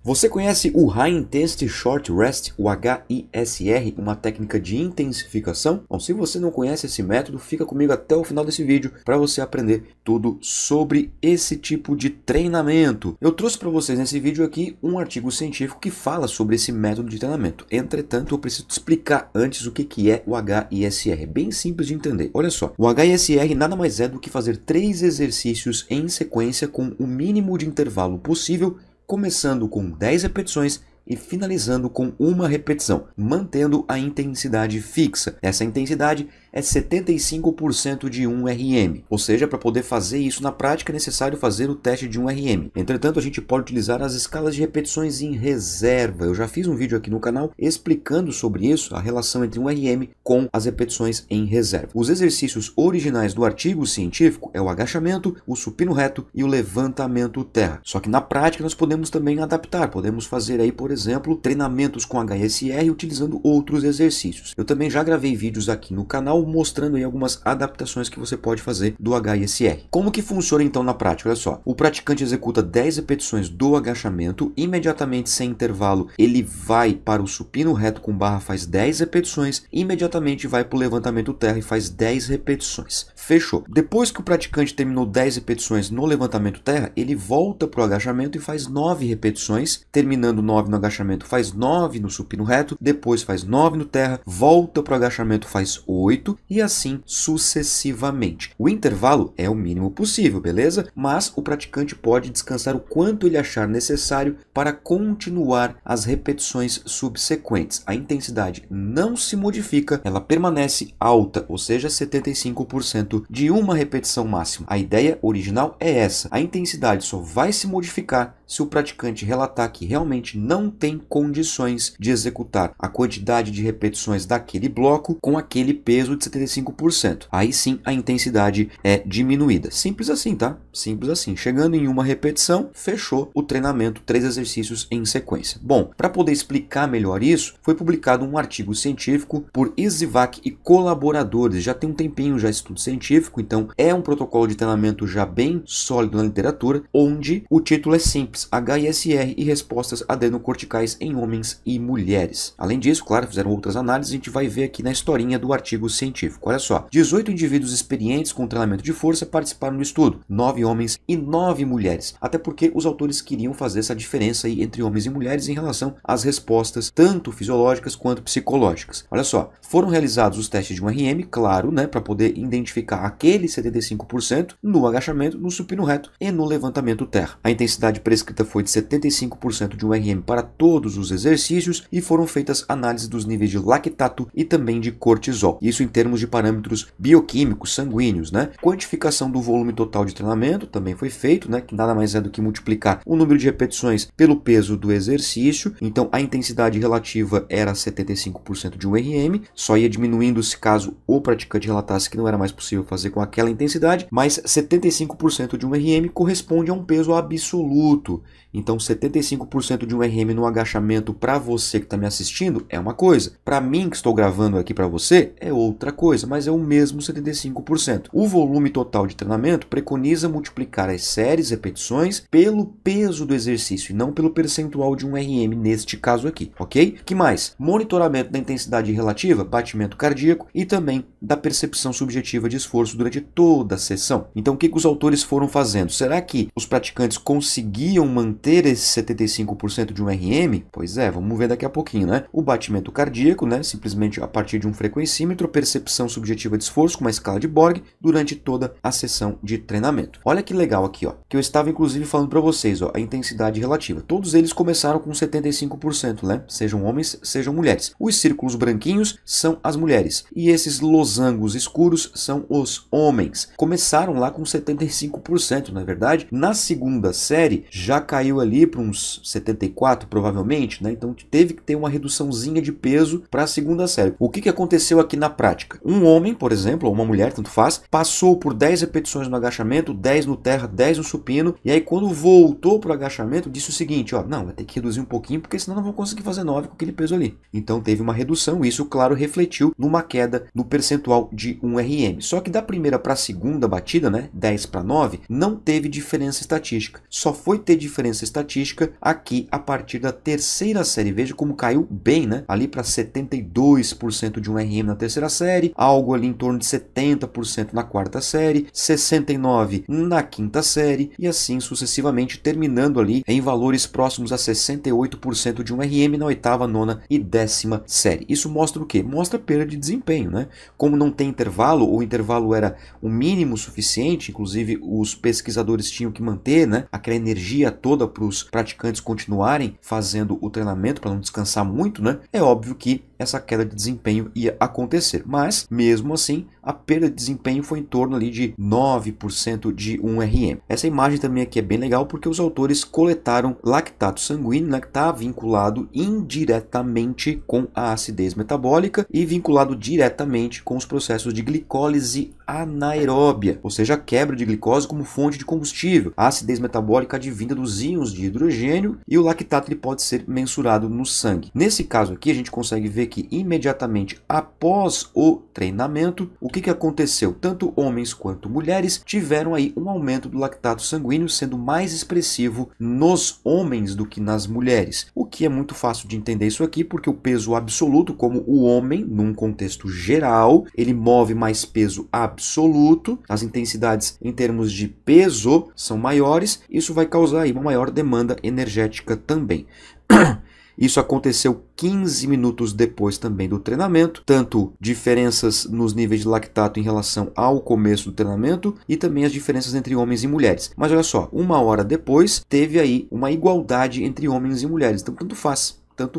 Você conhece o High Intensity Short Rest, o HISR, uma técnica de intensificação? Bom, se você não conhece esse método, fica comigo até o final desse vídeo para você aprender tudo sobre esse tipo de treinamento. Eu trouxe para vocês nesse vídeo aqui um artigo científico que fala sobre esse método de treinamento. Entretanto, eu preciso te explicar antes o que é o HISR. É bem simples de entender. Olha só, o HISR nada mais é do que fazer 3 exercícios em sequência com o mínimo de intervalo possível, começando com 10 repetições e finalizando com uma repetição, mantendo a intensidade fixa. Essa intensidade é 75% de 1 RM, ou seja, para poder fazer isso na prática é necessário fazer o teste de 1 RM. Entretanto, a gente pode utilizar as escalas de repetições em reserva. Eu já fiz um vídeo aqui no canal explicando sobre isso, a relação entre 1 RM com as repetições em reserva. Os exercícios originais do artigo científico é o agachamento, o supino reto e o levantamento terra. Só que na prática nós podemos também adaptar, podemos fazer aí, por exemplo, treinamentos com HISR utilizando outros exercícios. Eu também já gravei vídeos aqui no canal mostrando aí algumas adaptações que você pode fazer do HISR. Como que funciona então na prática? Olha só, o praticante executa 10 repetições do agachamento, imediatamente sem intervalo ele vai para o supino reto com barra, faz 10 repetições, imediatamente vai para o levantamento terra e faz 10 repetições. Fechou. Depois que o praticante terminou 10 repetições no levantamento terra, ele volta para o agachamento e faz 9 repetições, terminando 9 no agachamento, faz 9 no supino reto, depois faz 9 no terra, volta para o agachamento, faz 8 e assim sucessivamente. O intervalo é o mínimo possível, beleza? Mas o praticante pode descansar o quanto ele achar necessário para continuar as repetições subsequentes. A intensidade não se modifica, ela permanece alta, ou seja, 75% de uma repetição máxima. A ideia original é essa. A intensidade só vai se modificar se o praticante relatar que realmente não tem condições de executar a quantidade de repetições daquele bloco com aquele peso de 75%. Aí sim a intensidade é diminuída. Simples assim, tá? Simples assim. Chegando em uma repetição, fechou o treinamento, 3 exercícios em sequência. Bom, para poder explicar melhor isso, foi publicado um artigo científico por Isivak e colaboradores. Já tem um tempinho já estudo científico, então é um protocolo de treinamento já bem sólido na literatura, onde o título é simples: HISR e respostas adrenocorticais em homens e mulheres. Além disso, claro, fizeram outras análises, a gente vai ver aqui na historinha do artigo científico. Olha só, 18 indivíduos experientes com treinamento de força participaram do estudo, 9 homens e 9 mulheres, até porque os autores queriam fazer essa diferença aí entre homens e mulheres em relação às respostas tanto fisiológicas quanto psicológicas. Olha só, foram realizados os testes de 1 RM, claro, né, para poder identificar aquele 75% no agachamento, no supino reto e no levantamento terra. A intensidade prescrita foi de 75% de 1 RM para todos os exercícios e foram feitas análises dos níveis de lactato e também de cortisol. Isso em termos de parâmetros bioquímicos sanguíneos, né? Quantificação do volume total de treinamento também foi feito, né? Que nada mais é do que multiplicar o número de repetições pelo peso do exercício. Então a intensidade relativa era 75% de 1 RM, só ia diminuindo se caso o praticante relatasse que não era mais possível fazer com aquela intensidade, mas 75% de 1 RM corresponde a um peso absoluto. Então 75% de 1 RM no agachamento para você que está me assistindo é uma coisa. Para mim que estou gravando aqui para você é outra coisa, mas é o mesmo 75%. O volume total de treinamento preconiza multiplicar as séries, repetições, pelo peso do exercício e não pelo percentual de 1 RM neste caso aqui, ok? Que mais? Monitoramento da intensidade relativa, batimento cardíaco e também da percepção subjetiva de esforço durante toda a sessão. Então o que os autores foram fazendo? Será que os praticantes conseguiam manter esse 75% de 1 RM? Pois é, vamos ver daqui a pouquinho, né? O batimento cardíaco, né? Simplesmente a partir de um frequencímetro, percepção subjetiva de esforço com uma escala de Borg durante toda a sessão de treinamento. Olha que legal aqui, ó, que eu estava inclusive falando para vocês, ó, a intensidade relativa. Todos eles começaram com 75%, né? Sejam homens, sejam mulheres. Os círculos branquinhos são as mulheres e esses losangos escuros são os homens. Começaram lá com 75%, não é verdade? Na segunda série já caiu ali para uns 74 provavelmente, né? Então teve que ter uma reduçãozinha de peso para a segunda série. O que aconteceu aqui na prática? Um homem, por exemplo, ou uma mulher, tanto faz, passou por 10 repetições no agachamento, 10 no terra, 10 no supino, e aí quando voltou para o agachamento disse o seguinte, ó, não, vai ter que reduzir um pouquinho porque senão não vou conseguir fazer 9 com aquele peso ali. Então teve uma redução, isso claro refletiu numa queda no percentual de 1 RM. Só que da primeira para a segunda batida, né, 10 para 9, não teve diferença estatística. Só foi ter diferença essa estatística aqui a partir da terceira série. Veja como caiu bem, né? Ali para 72% de um RM na terceira série, algo ali em torno de 70% na quarta série, 69% na quinta série e assim sucessivamente, terminando ali em valores próximos a 68% de um RM na oitava, nona e décima série. Isso mostra o quê? Mostra perda de desempenho, né? Como não tem intervalo, ou o intervalo era o mínimo suficiente, inclusive os pesquisadores tinham que manter, né, aquela energia toda para os praticantes continuarem fazendo o treinamento para não descansar muito, né? É óbvio que essa queda de desempenho ia acontecer, mas mesmo assim a perda de desempenho foi em torno ali de 9% de 1RM. Essa imagem também aqui é bem legal porque os autores coletaram lactato sanguíneo, né, que está vinculado indiretamente com a acidez metabólica e vinculado diretamente com os processos de glicólise anaeróbia, ou seja, a quebra de glicose como fonte de combustível. A acidez metabólica advinda dos íons de hidrogênio e o lactato ele pode ser mensurado no sangue. Nesse caso aqui a gente consegue ver que imediatamente após o treinamento, o que aconteceu? Tanto homens quanto mulheres tiveram aí um aumento do lactato sanguíneo, sendo mais expressivo nos homens do que nas mulheres. O que é muito fácil de entender isso aqui, porque o peso absoluto, como o homem, num contexto geral, ele move mais peso absoluto, as intensidades em termos de peso são maiores, isso vai causar aí uma maior demanda energética também. Isso aconteceu 15 minutos depois também do treinamento, tanto diferenças nos níveis de lactato em relação ao começo do treinamento e também as diferenças entre homens e mulheres. Mas olha só, uma hora depois teve aí uma igualdade entre homens e mulheres, então tanto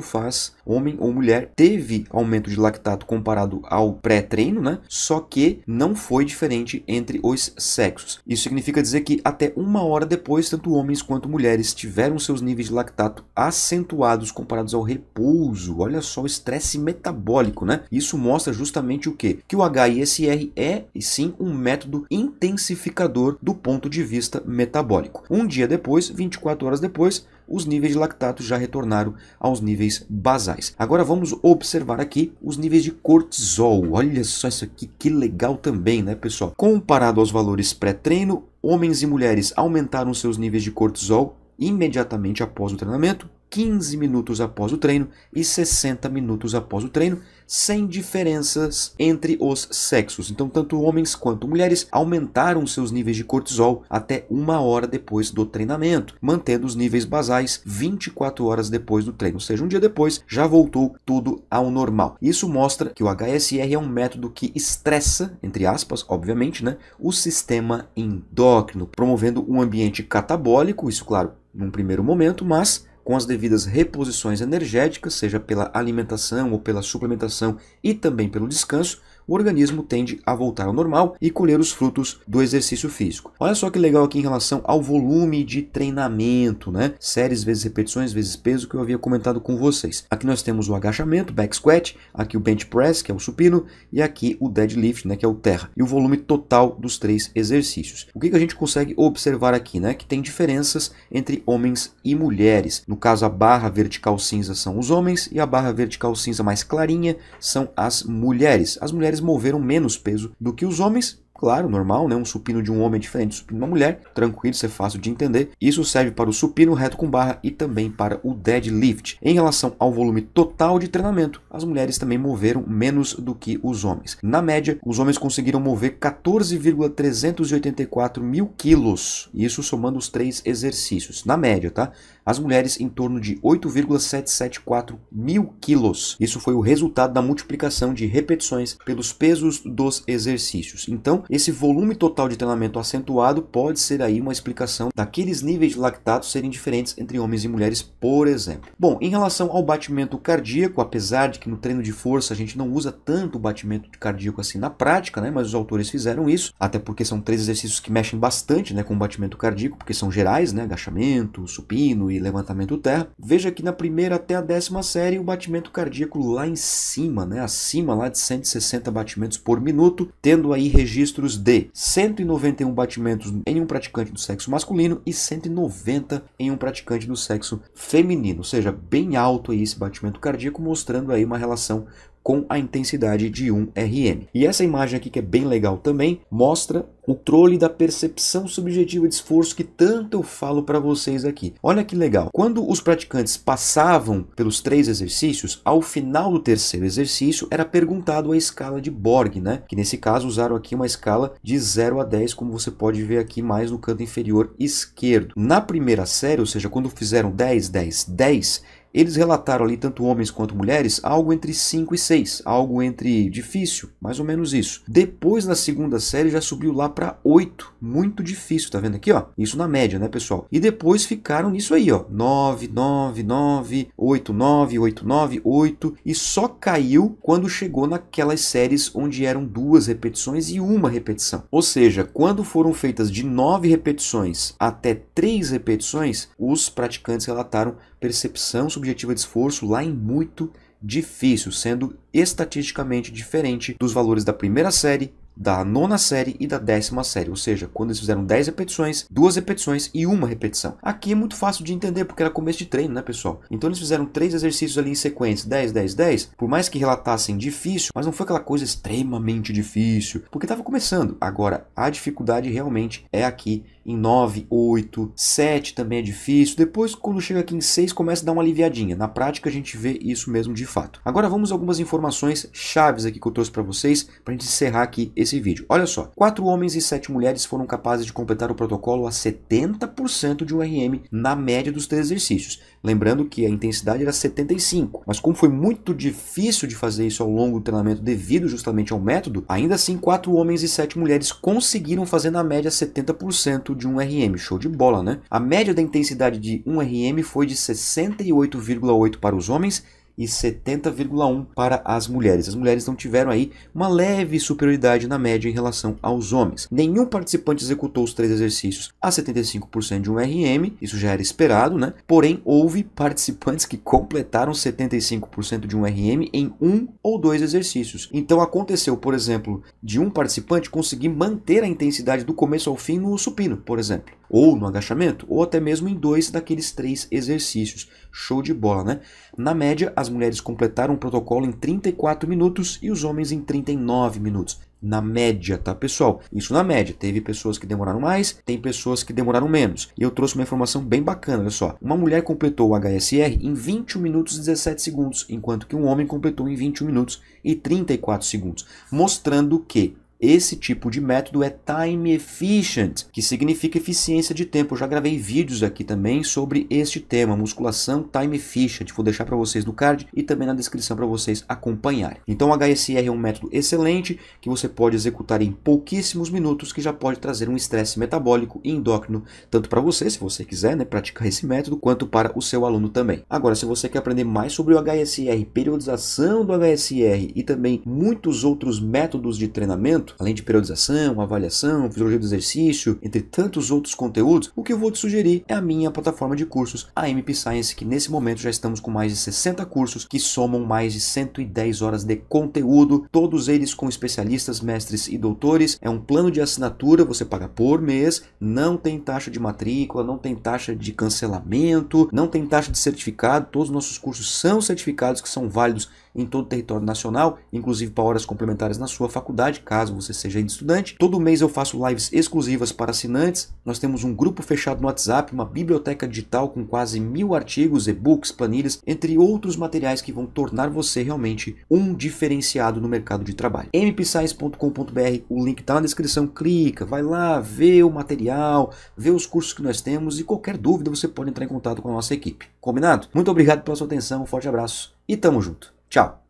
faz, homem ou mulher, teve aumento de lactato comparado ao pré-treino, né? Só que não foi diferente entre os sexos. Isso significa dizer que até uma hora depois, tanto homens quanto mulheres tiveram seus níveis de lactato acentuados comparados ao repouso. Olha só o estresse metabólico, né? Isso mostra justamente o quê? Que o HISR é, sim, um método intensificador do ponto de vista metabólico. Um dia depois, 24 horas depois, os níveis de lactato já retornaram aos níveis basais. Agora vamos observar aqui os níveis de cortisol. Olha só isso aqui, que legal também, né, pessoal? Comparado aos valores pré-treino, homens e mulheres aumentaram seus níveis de cortisol imediatamente após o treinamento, 15 minutos após o treino e 60 minutos após o treino, sem diferenças entre os sexos. Então, tanto homens quanto mulheres aumentaram seus níveis de cortisol até uma hora depois do treinamento, mantendo os níveis basais 24 horas depois do treino, ou seja, um dia depois já voltou tudo ao normal. Isso mostra que o HSR é um método que estressa, entre aspas, obviamente, né, o sistema endócrino, promovendo um ambiente catabólico, isso, claro, num primeiro momento, mas com as devidas reposições energéticas, seja pela alimentação ou pela suplementação e também pelo descanso, o organismo tende a voltar ao normal e colher os frutos do exercício físico. Olha só que legal aqui em relação ao volume de treinamento, né? Séries vezes repetições vezes peso que eu havia comentado com vocês. Aqui nós temos o agachamento, back squat, aqui o bench press, que é o supino, e aqui o deadlift, né, que é o terra. E o volume total dos 3 exercícios. O que a gente consegue observar aqui, né? Que tem diferenças entre homens e mulheres. No caso, a barra vertical cinza são os homens e a barra vertical cinza mais clarinha são as mulheres. As mulheres moveram menos peso do que os homens. Claro, normal, né? Um supino de um homem é diferente do supino de uma mulher. Tranquilo, isso é fácil de entender. Isso serve para o supino reto com barra e também para o deadlift. Em relação ao volume total de treinamento, as mulheres também moveram menos do que os homens. Na média, os homens conseguiram mover 14,384 mil quilos. Isso somando os 3 exercícios. Na média, tá? As mulheres em torno de 8,774 mil quilos. Isso foi o resultado da multiplicação de repetições pelos pesos dos exercícios. Então, esse volume total de treinamento acentuado pode ser aí uma explicação daqueles níveis de lactato serem diferentes entre homens e mulheres, por exemplo. Bom, em relação ao batimento cardíaco, apesar de que no treino de força a gente não usa tanto o batimento cardíaco assim na prática, né? Mas os autores fizeram isso, até porque são 3 exercícios que mexem bastante, né, com o batimento cardíaco, porque são gerais, né? Agachamento, supino e levantamento terra. Veja que na primeira até a 10ª série o batimento cardíaco lá em cima, né? Acima lá de 160 batimentos por minuto, tendo aí registros de 191 batimentos em um praticante do sexo masculino e 190 em um praticante do sexo feminino, ou seja, bem alto aí esse batimento cardíaco, mostrando aí uma relação com a intensidade de 1 RM. E essa imagem aqui, que é bem legal também, mostra o controle da percepção subjetiva de esforço que tanto eu falo para vocês aqui. Olha que legal. Quando os praticantes passavam pelos 3 exercícios, ao final do terceiro exercício era perguntado a escala de Borg, né? Que nesse caso usaram aqui uma escala de 0 a 10, como você pode ver aqui mais no canto inferior esquerdo. Na primeira série, ou seja, quando fizeram 10, 10, 10, eles relataram ali, tanto homens quanto mulheres, algo entre 5 e 6, algo entre difícil, mais ou menos isso. Depois, na segunda série, já subiu lá para 8, muito difícil, tá vendo aqui, ó? Isso na média, né, pessoal? E depois ficaram nisso aí, ó, 9, 9, 9, 8, 9, 8, 9, 8, e só caiu quando chegou naquelas séries onde eram 2 repetições e 1 repetição. Ou seja, quando foram feitas de 9 repetições até 3 repetições, os praticantes relataram percepção subjetiva de esforço lá em muito difícil, sendo estatisticamente diferente dos valores da primeira série, da 9ª série e da 10ª série, ou seja, quando eles fizeram 10 repetições, 2 repetições e 1 repetição. Aqui é muito fácil de entender, porque era começo de treino, né, pessoal? Então eles fizeram 3 exercícios ali em sequência, 10, 10, 10, por mais que relatassem difícil, mas não foi aquela coisa extremamente difícil, porque estava começando. Agora, a dificuldade realmente é aqui em 9, 8, 7 também é difícil. Depois, quando chega aqui em 6, começa a dar uma aliviadinha. Na prática, a gente vê isso mesmo de fato. Agora vamos a algumas informações chaves aqui que eu trouxe para vocês, para a gente encerrar aqui esse vídeo. Olha só, 4 homens e 7 mulheres foram capazes de completar o protocolo a 70% de 1 RM na média dos 3 exercícios. Lembrando que a intensidade era 75, mas como foi muito difícil de fazer isso ao longo do treinamento devido justamente ao método, ainda assim 4 homens e 7 mulheres conseguiram fazer na média 70% de 1 RM. Show de bola, né? A média da intensidade de 1 RM foi de 68,8 para os homens e 70,1 para as mulheres. As mulheres não tiveram aí uma leve superioridade na média em relação aos homens. Nenhum participante executou os 3 exercícios a 75% de 1 RM, isso já era esperado, né? Porém, houve participantes que completaram 75% de 1 RM em 1 ou 2 exercícios. Então aconteceu, por exemplo, de um participante conseguir manter a intensidade do começo ao fim no supino, por exemplo, ou no agachamento, ou até mesmo em 2 daqueles 3 exercícios. Show de bola, né? Na média, as mulheres completaram o protocolo em 34 minutos e os homens em 39 minutos. Na média, tá, pessoal? Isso na média. Teve pessoas que demoraram mais, tem pessoas que demoraram menos. E eu trouxe uma informação bem bacana, olha só. Uma mulher completou o HSR em 21 minutos e 17 segundos, enquanto que um homem completou em 21 minutos e 34 segundos. Mostrando que esse tipo de método é time efficient, que significa eficiência de tempo. Eu já gravei vídeos aqui também sobre este tema, musculação time efficient. Vou deixar para vocês no card e também na descrição para vocês acompanharem. Então o HSR é um método excelente que você pode executar em pouquíssimos minutos, que já pode trazer um estresse metabólico e endócrino, tanto para você, se você quiser, né, praticar esse método, quanto para o seu aluno também. Agora, se você quer aprender mais sobre o HSR, periodização do HSR e também muitos outros métodos de treinamento, além de periodização, avaliação, fisiologia do exercício, entre tantos outros conteúdos, o que eu vou te sugerir é a minha plataforma de cursos, a MP Science, que nesse momento já estamos com mais de 60 cursos que somam mais de 110 horas de conteúdo, todos eles com especialistas, mestres e doutores. É um plano de assinatura, você paga por mês, não tem taxa de matrícula, não tem taxa de cancelamento, não tem taxa de certificado. Todos os nossos cursos são certificados, que são válidos em todo o território nacional, inclusive para horas complementares na sua faculdade, caso você seja estudante. Todo mês eu faço lives exclusivas para assinantes. Nós temos um grupo fechado no WhatsApp, uma biblioteca digital com quase 1000 artigos, e-books, planilhas, entre outros materiais que vão tornar você realmente um diferenciado no mercado de trabalho. mpscience.com.br, o link está na descrição, clica, vai lá, vê o material, vê os cursos que nós temos e qualquer dúvida você pode entrar em contato com a nossa equipe. Combinado? Muito obrigado pela sua atenção, um forte abraço e tamo junto. Tchau!